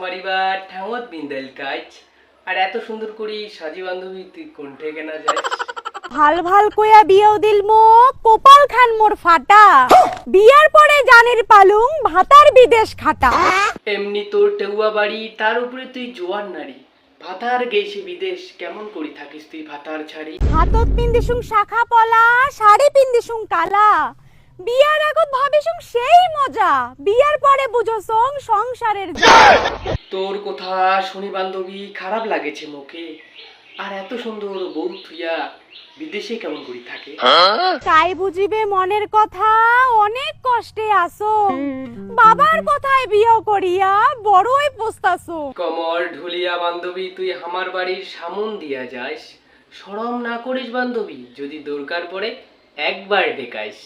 পরিবার ঠাউত বিন্দাইল কাজ আর এত সুন্দর করি সাজি বান্ধবী তুই কোনঠে কেনা যায়। ভাল ভাল কইয়া বিয়েও দিল মো কপাল খান মোর ফাটা বিয়ার পরে জানের পালুং ভাতার বিদেশ খাটা। এমনি তোর টেউয়া বাড়ি তার উপরে তুই জোয়ান নারী ভাতার গেছি বিদেশ কেমন করি থাকিস তুই ভাতার ছাড়ি। হাতত পিন্দিসুং শাখা পলা শাড়ি পিন্দিসুং কালা বিয়ার আগত ভাবিসুং সেই মজা বিয়ার পরে বুঝোসং সংসারের তোর কথা শুনি বান্ধবী খারাপ লাগেছে মুখে আর এত সুন্দর বউ থুইয়া বিদেশে কেমন করি থাকে। তাই বুঝিবে মনের কথা অনেক কষ্টে আসো বাবার কথায় বিয়ে করিয়া বড়ই পস্তাছো। কমর ঢুলিয়া বান্ধবী তুই আমার বাড়ির সামন দিয়া যাস শরম না করিস বান্ধবী যদি দরকার পড়ে একবার ডেকাইস।